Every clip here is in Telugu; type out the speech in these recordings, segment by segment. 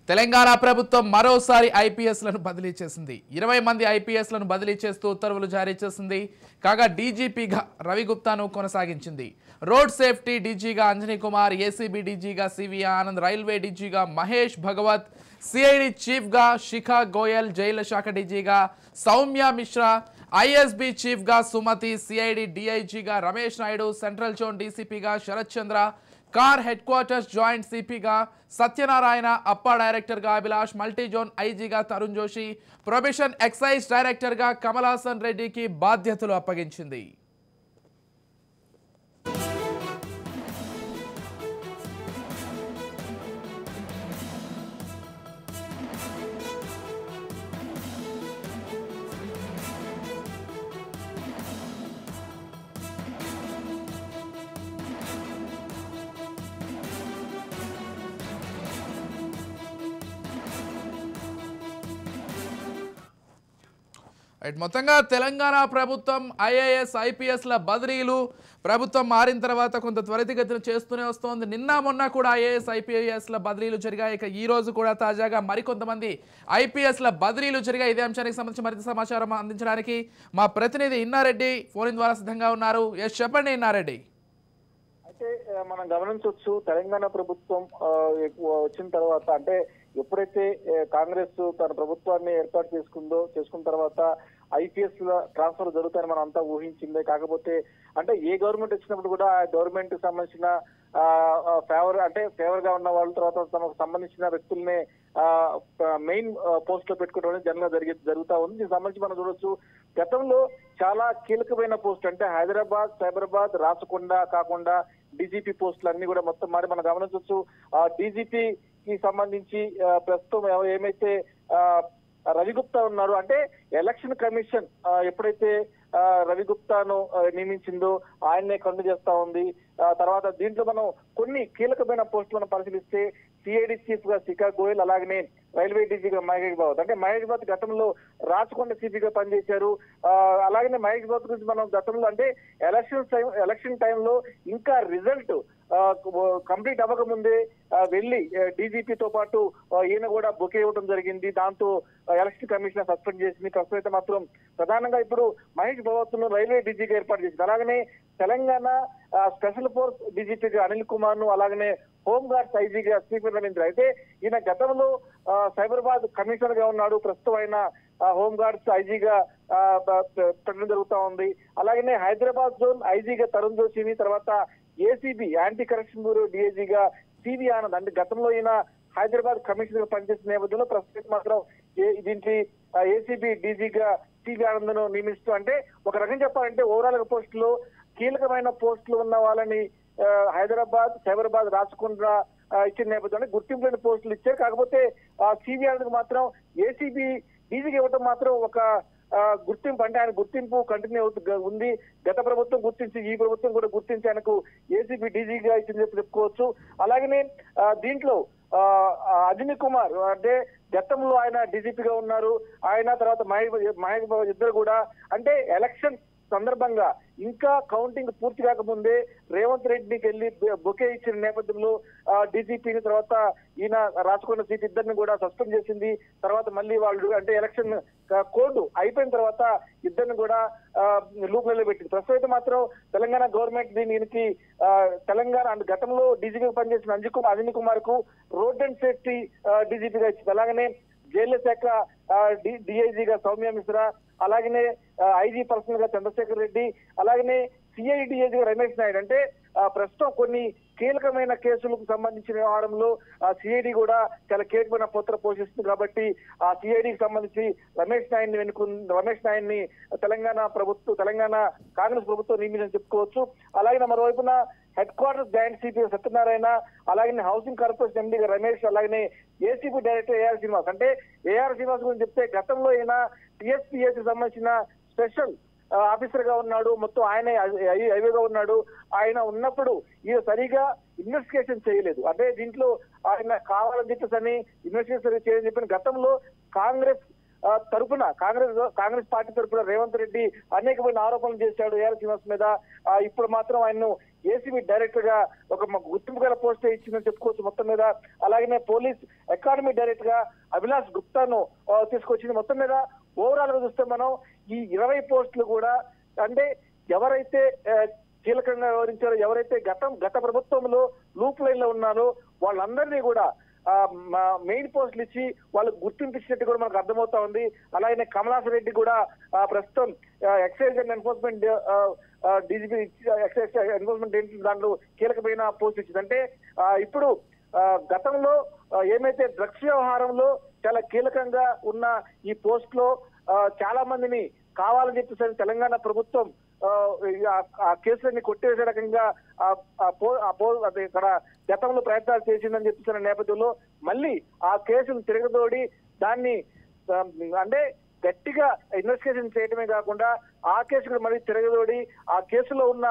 తెలంగాణ ప్రభుత్వం మరోసారి ఐపీఎస్లను బదిలీ చేసింది. 20 మంది ఐపీఎస్లను బదిలీ చేస్తూ ఉత్తర్వులు జారీ చేసింది. కాగా డీజీపీగా రవి గుప్తాను కొనసాగించింది. రోడ్ సేఫ్టీ డీజీగా అంజనీ కుమార్, ఏసీబీ డీజీగా సివి ఆనంద్, రైల్వే డీజీగా మహేష్ భగవత్, సిఐడి చీఫ్గా శిఖా గోయల్, జైళ్ల శాఖ డీజీగా సౌమ్య మిశ్రా, ఐఎస్బీ చీఫ్గా సుమతి, సిఐడి డీఐజీగా రమేష్ నాయుడు, సెంట్రల్ జోన్ డీసీపీగా Sharath Chandra, CAR headquarters joint సిపిగా సత్యనారాయణ, అప్పా డైరెక్టర్గా అభిలాష్, మల్టీ జోన్ ఐజీగా తరుణ్ జోషి, ప్రొబేషన్ ఎక్సైజ్ డైరెక్టర్గా కమలాసన్ రెడ్డికి బాధ్యతలు అప్పగించింది. మొత్తంగా తెలంగాణ ప్రభుత్వం ఐఏఎస్ ఐపీఎస్ల బదిలీలు ప్రభుత్వం మారిన తర్వాత కొంత త్వరితగతిన చేస్తూనే వస్తోంది. నిన్న మొన్న కూడా ఐఏఎస్ ఐపీఎస్ల బదిలీలు జరిగాయి. ఇక ఈ రోజు కూడా తాజాగా మరికొంతమంది ఐపీఎస్ల బదిలీలు జరిగాయి. ఇదే అంశానికి సంబంధించి మరింత సమాచారం అందించడానికి మా ప్రతినిధి ఇన్నారెడ్డి ఫోన్ ద్వారా సిద్ధంగా ఉన్నారు. ఎస్, చెప్పండి ఇన్నారెడ్డి. అయితే మనం గమనించవచ్చు, తెలంగాణ ప్రభుత్వం వచ్చిన తర్వాత, అంటే ఎప్పుడైతే కాంగ్రెస్ తన ప్రభుత్వాన్ని ఏర్పాటు చేసుకున్న తర్వాత ఐపీఎస్ ట్రాన్స్ఫర్ జరుగుతాయని మనం అంతా ఊహించిందే. కాకపోతే అంటే ఏ గవర్నమెంట్ వచ్చినప్పుడు కూడా ఆ గవర్నమెంట్ కి సంబంధించిన ఫేవర్ గా ఉన్న వాళ్ళ తర్వాత తమకు సంబంధించిన వ్యక్తుల్ని మెయిన్ పోస్ట్ లో పెట్టుకోవడం జనరల్ జరుగుతా ఉంది. దీనికి సంబంధించి మనం చూడొచ్చు, గతంలో చాలా కీలకమైన పోస్ట్ అంటే హైదరాబాద్, సైబరాబాద్, రాచకొండ కాకుండా డీజీపీ పోస్టులు అన్ని కూడా మొత్తం మారి మనం గమనించవచ్చు. డీజీపీ కి సంబంధించి ప్రస్తుతం ఏమైతే రవి గుప్తా ఉన్నారు, అంటే ఎలక్షన్ కమిషన్ ఎప్పుడైతే రవి గుప్తాను నియమించిందో ఆయన్నే కండు చేస్తా ఉంది. తర్వాత దీంట్లో మనం కొన్ని కీలకమైన పోస్టులు మనం పరిశీలిస్తే సిఐడి చీఫ్ గా శిఖా గోయల్, అలాగనే రైల్వే డీజీగా మహేష్ భగవత్. అంటే మహేష్ భగవత్ గతంలో రాచకొండ సిపిగా పనిచేశారు. అలాగనే మహేష్ భగవత్ గురించి మనం గతంలో అంటే ఎలక్షన్ టైంలో ఇంకా రిజల్ట్ కంప్లీట్ అవ్వకముందే వెళ్ళి డీజీపీతో పాటు ఈయన కూడా బొకే ఇవ్వడం జరిగింది. దాంతో ఎలక్షన్ కమిషన్ సస్పెండ్ చేసింది. ప్రస్తుతం అయితే మాత్రం ప్రధానంగా ఇప్పుడు మహేష్ భగవత్ ను రైల్వే డీజీగా ఏర్పాటు చేసింది. అలాగనే తెలంగాణ స్పెషల్ ఫోర్స్ డీజీపీగా అనిల్ కుమార్ ను, అలాగనే హోంగార్డ్స్ ఐజీగా శ్రీపతి రవీంద్ర. అయితే ఈయన గతంలో సైబరాబాద్ కమిషనర్ గా ఉన్నాడు. ప్రస్తుతం ఆయన హోంగార్డ్స్ ఐజీగా పెట్టడం జరుగుతా ఉంది. అలాగనే హైదరాబాద్ జోన్ ఐజీగా తరుణ్ జోషిని, తర్వాత ఏసీబీ యాంటీ కరప్షన్ బ్యూరో డీఐజీగా సివి ఆనంద్. అంటే గతంలో ఈయన హైదరాబాద్ కమిషనర్ గా పనిచేసిన నేపథ్యంలో ప్రస్తుతం మాత్రం దీనికి ఏసీబీ డీజీగా సివి ఆనంద్ ను నియమిస్తూ, అంటే ఒక రకం చెప్పాలంటే ఓవరాల్ పోస్టులో కీలకమైన పోస్టులు ఉన్న వాళ్ళని హైదరాబాద్, సైబరాబాద్, రాచకొండ ఇచ్చిన నేపథ్యంలో గుర్తింపు లేని పోస్టులు ఇచ్చారు. కాకపోతే సివి ఆనంద్ మాత్రం ఏసీబీ డీజీకి ఇవ్వడం మాత్రం ఒక గుర్తింపు, అంటే ఆయన గుర్తింపు కంటిన్యూ ఉంది. గత ప్రభుత్వం గుర్తించి ఈ ప్రభుత్వం కూడా గుర్తించి ఆయనకు ఏసీబీ డీజీగా ఇచ్చింది చెప్పుకోవచ్చు. అలాగనే దీంట్లో అంజనీ కుమార్, అంటే గతంలో ఆయన డీజీపీగా ఉన్నారు. ఆయన తర్వాత మహేష్ బాబు ఇద్దరు కూడా అంటే ఎలక్షన్ సందర్భంగా ఇంకా కౌంటింగ్ పూర్తి కాకముందే రేవంత్ రెడ్డికి వెళ్ళి బొకే ఇచ్చిన నేపథ్యంలో డీజీపీని, తర్వాత ఈయన రాచకొండ సీట్ ఇద్దరిని కూడా సస్పెండ్ చేసింది. తర్వాత మళ్ళీ వాళ్ళు అంటే ఎలక్షన్ కోడ్ అయిపోయిన తర్వాత ఇద్దరిని కూడా లూప్ నిలబెట్టింది. ప్రస్తుతం అయితే మాత్రం తెలంగాణ గవర్నమెంట్ దీనికి తెలంగాణ అంటే గతంలో డీజీపీగా పనిచేసిన అంజనీ కుమార్ కు రోడ్ అండ్ సేఫ్టీ డీజీపీగా ఇచ్చింది. అలాగనే జైళ్ల శాఖ డిఐజీగా సౌమ్య మిశ్రా, అలాగనే ఐజీ పర్సనల్ గా చంద్రశేఖర్ రెడ్డి, అలాగనే సిఐడిఐజీగా రమేష్ నాయుడు. అంటే ప్రస్తుతం కొన్ని కీలకమైన కేసులకు సంబంధించిన వ్యవహారంలో సిఐడి కూడా చాలా కీలకమైన పాత్ర పోషిస్తుంది. కాబట్టి ఆ సిఐడికి సంబంధించి రమేష్ నాయుడిని తెలంగాణ కాంగ్రెస్ ప్రభుత్వం నియమించని చెప్పుకోవచ్చు. అలాగే మరోవైపున headquarters joint CP Satyanarayana, అలాగే హౌసింగ్ కార్పొరేషన్ ఎండీగా రమేష్, అలాగే ఏసీబీ డైరెక్టర్ ఏఆర్ శ్రీనివాస్. అంటే ఏఆర్ శ్రీనివాస్ గురించి చెప్తే గతంలో ఈయన టీఎస్పీఎస్కి సంబంధించిన స్పెషల్ ఆఫీసర్ గా ఉన్నాడు. మొత్తం ఆయన హైవేగా ఉన్నాడు. ఆయన ఉన్నప్పుడు ఈయన సరిగా ఇన్వెస్టిగేషన్ చేయలేదు. అంటే దీంట్లో ఆయన కావాలని చెప్పేసి ఇన్వెస్టిగేషన్ చేయని చెప్పిన గతంలో కాంగ్రెస్ తరపున కాంగ్రెస్ పార్టీ తరపున రేవంత్ రెడ్డి అనేకమైన ఆరోపణలు చేశాడు ఏఆర్ శ్రీనివాస్ మీద. ఇప్పుడు మాత్రం ఆయన్ను ఏసీబీ డైరెక్టర్ గా ఒక గుర్తింపు గల పోస్ట్ ఇచ్చిందని చెప్పుకోవచ్చు మొత్తం మీద. అలాగనే పోలీస్ అకాడమీ డైరెక్టర్ గా అభిలాష్ గుప్తాను తీసుకొచ్చింది. మొత్తం మీద ఓవరాల్ గా చూస్తే మనం ఈ 20 పోస్టులు కూడా అంటే ఎవరైతే కీలకంగా వ్యవహరించారో, ఎవరైతే గత ప్రభుత్వంలో లూప్ లైన్ లో ఉన్నారో వాళ్ళందరినీ కూడా మెయిన్ పోస్టులు ఇచ్చి వాళ్ళకు గుర్తింపు ఇచ్చినట్టు కూడా మనకు అర్థమవుతా ఉంది. అలాగే కమలాస రెడ్డి కూడా ప్రస్తుతం excise and enforcement DGP excise enforcement దాంట్లో కీలకమైన పోస్ట్ ఇచ్చింది. అంటే ఇప్పుడు గతంలో ఏమైతే డ్రగ్స్ వ్యవహారంలో చాలా కీలకంగా ఉన్న ఈ పోస్ట్ లో చాలా మందిని కావాలని చెప్పేసి తెలంగాణ ప్రభుత్వం ఆ కేసులన్నీ కొట్టేసే రకంగా ఇక్కడ గతంలో ప్రయత్నాలు చేసిందని చెప్పిన నేపథ్యంలో మళ్ళీ ఆ కేసును తిరగదోడి దాన్ని అంటే గట్టిగా ఇన్వెస్టిగేషన్ చేయడమే కాకుండా ఆ కేసు మళ్ళీ తిరగదోడి ఆ కేసులో ఉన్న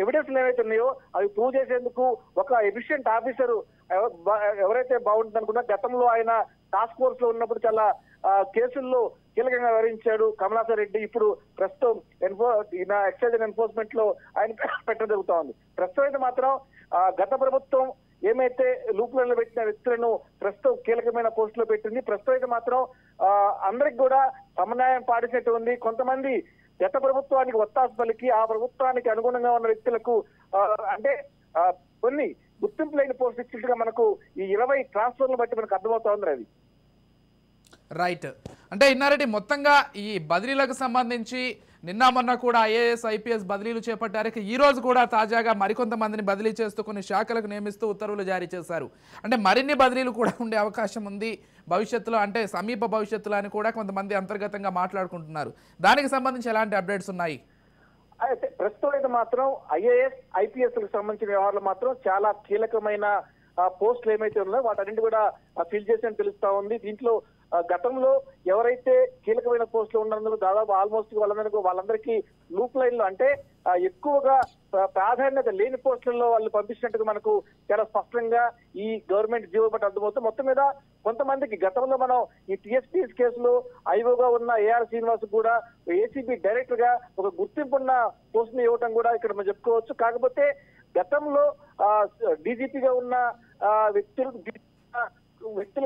ఎవిడెన్స్ ఏవైతే ఉన్నాయో అవి ప్రూవ్ చేసేందుకు ఒక ఎఫిషియెంట్ ఆఫీసర్ ఎవరైతే బాగుంటుంది అనుకున్నా గతంలో ఆయన టాస్క్ ఫోర్స్ లో ఉన్నప్పుడు చాలా కేసుల్లో కీలకంగా వ్యవహరించాడు కమలాసర్ రెడ్డి. ఇప్పుడు ప్రస్తుతం ఎక్సైజ్ అండ్ ఎన్ఫోర్స్మెంట్ లో ఆయన పెట్టడం జరుగుతా ఉంది. ప్రస్తుతం అయితే మాత్రం గత ప్రభుత్వం ఏమైతే లూపులలో పెట్టిన వ్యక్తులను ప్రస్తుతం కీలకమైన పోస్టులో పెట్టింది. ప్రస్తుతం అయితే మాత్రం అందరికి కూడా సమన్వయం పాటించినట్టు ఉంది. కొంతమంది గత ప్రభుత్వానికి ఒత్తాసు పలికి ఆ ప్రభుత్వానికి అనుగుణంగా ఉన్న వ్యక్తులకు అంటే కొన్ని గుర్తింపు లేని పోస్టు ఇచ్చినట్టుగా మనకు ఈ 20 ట్రాన్స్ఫర్లు బట్టి మనకు అర్థమవుతా ఉంది. అది రైట్. అంటే ఇన్నారెడ్డి మొత్తంగా ఈ బదిలీలకు సంబంధించి నిన్న మొన్న కూడా ఐఏఎస్ ఐపీఎస్ బదిలీలు చేపట్టారు. ఈ రోజు కూడా తాజాగా మరికొంతమందిని బదిలీ చేస్తూ కొన్ని శాఖలకు నియమిస్తూ ఉత్తర్వులు జారీ చేశారు. అంటే మరిన్ని బదిలీలు కూడా ఉండే అవకాశం ఉంది భవిష్యత్తులో, అంటే సమీప భవిష్యత్తులో అని కూడా కొంతమంది అంతర్గతంగా మాట్లాడుకుంటున్నారు. దానికి సంబంధించి ఎలాంటి అప్డేట్స్ ఉన్నాయి? అయితే ప్రస్తుతం అయితే మాత్రం ఐఏఎస్ ఐపీఎస్ లకు సంబంధించిన వ్యవహారాలు మాత్రం చాలా కీలకమైన పోస్టులు ఏమైతే ఉన్నాయో వాటన్నింటి కూడా ఫిల్ చేసి తెలుస్తా ఉంది. దీంట్లో గతంలో ఎవరైతే కీలకమైన పోస్టులు ఉన్నందుకు దాదాపు ఆల్మోస్ట్ వాళ్ళందరికీ లూప్ లైన్ లో అంటే ఎక్కువగా ప్రాధాన్యత లేని పోస్టులలో వాళ్ళు పంపించినట్టుగా మనకు చాలా స్పష్టంగా ఈ గవర్నమెంట్ జీవో బట్టి అర్థమవుతుంది. మొత్తం మీద కొంతమందికి గతంలో మనం ఈ టీఎస్పీఎస్ కేసులో ఐఓగా ఉన్న ఏఆర్ శ్రీనివాస్ కూడా ఏసీబీ డైరెక్టర్ గా ఒక గుర్తింపు ఉన్న పోస్ట్ ని ఇవ్వటం కూడా ఇక్కడ మనం చెప్పుకోవచ్చు. కాకపోతే గతంలో డీజీపీగా ఉన్న వ్యక్తులు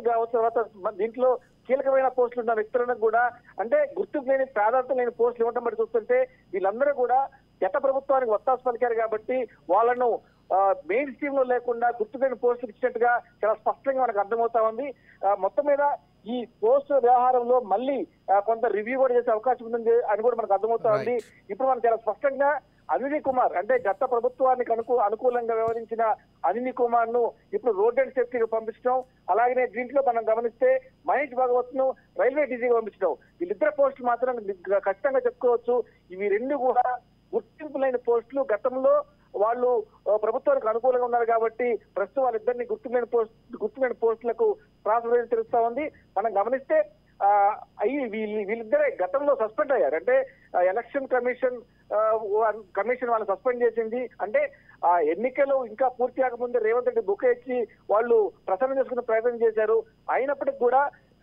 కావచ్చు, తర్వాత దీంట్లో కీలకమైన పోస్టులు ఉన్న వ్యక్తులను కూడా అంటే గుర్తింపు లేని ప్రాధాన్యత లేని పోస్టులు ఇవ్వడం బట్టి చూస్తుంటే వీళ్ళందరూ కూడా గత ప్రభుత్వానికి ఒత్తాసు పలికారు కాబట్టి వాళ్ళను మెయిన్ స్ట్రీమ్ లో లేకుండా గుర్తులేని పోస్టులు ఇచ్చినట్టుగా చాలా స్పష్టంగా మనకు అర్థమవుతా ఉంది. మొత్తం మీద ఈ పోస్టు వ్యవహారంలో మళ్ళీ కొంత రివ్యూ కూడా చేసే అవకాశం ఉంది అని కూడా మనకు అర్థమవుతా ఉంది. ఇప్పుడు మనం చాలా స్పష్టంగా అనిల్ కుమార్ అంటే గత ప్రభుత్వానికి అనుకూలంగా వ్యవహరించిన అనిల్ కుమార్ ను ఇప్పుడు రోడ్ అండ్ సేఫ్టీకి పంపించడం, అలాగనే దీంట్లో మనం గమనిస్తే మహేష్ భాగవత్ ను రైల్వే డీజీగా పంపించడం, వీళ్ళిద్దరు పోస్టులు మాత్రం ఖచ్చితంగా చెప్పుకోవచ్చు ఇవి రెండు కూడా గుర్తింపు లేని పోస్టులు. గతంలో వాళ్ళు ప్రభుత్వానికి అనుకూలంగా ఉన్నారు కాబట్టి ప్రస్తుతం వాళ్ళిద్దరిని గుర్తులేని పోస్టులకు ట్రాన్స్ఫర్ తెలుస్తా ఉంది. మనం గమనిస్తే వీళ్ళిద్దరే గతంలో సస్పెండ్ అయ్యారు. అంటే ఎలక్షన్ కమిషన్ వాళ్ళని సస్పెండ్ చేసింది. అంటే ఆ ఎన్నికలు ఇంకా పూర్తి కాకముందే రేవంత్ రెడ్డి బుక్ ఇచ్చి వాళ్ళు ప్రసరణ చేసుకునే ప్రయత్నం చేశారు. అయినప్పటికీ కూడా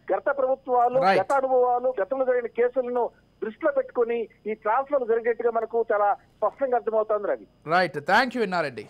గత ప్రభుత్వాలు గత అనుభవాలు గతంలో జరిగిన కేసులను దృష్టిలో పెట్టుకుని ఈ ట్రాన్స్ఫర్లు జరిగేట్టుగా మనకు చాలా స్పష్టంగా అర్థమవుతుంది. రైట్. Thank you Inna Reddy.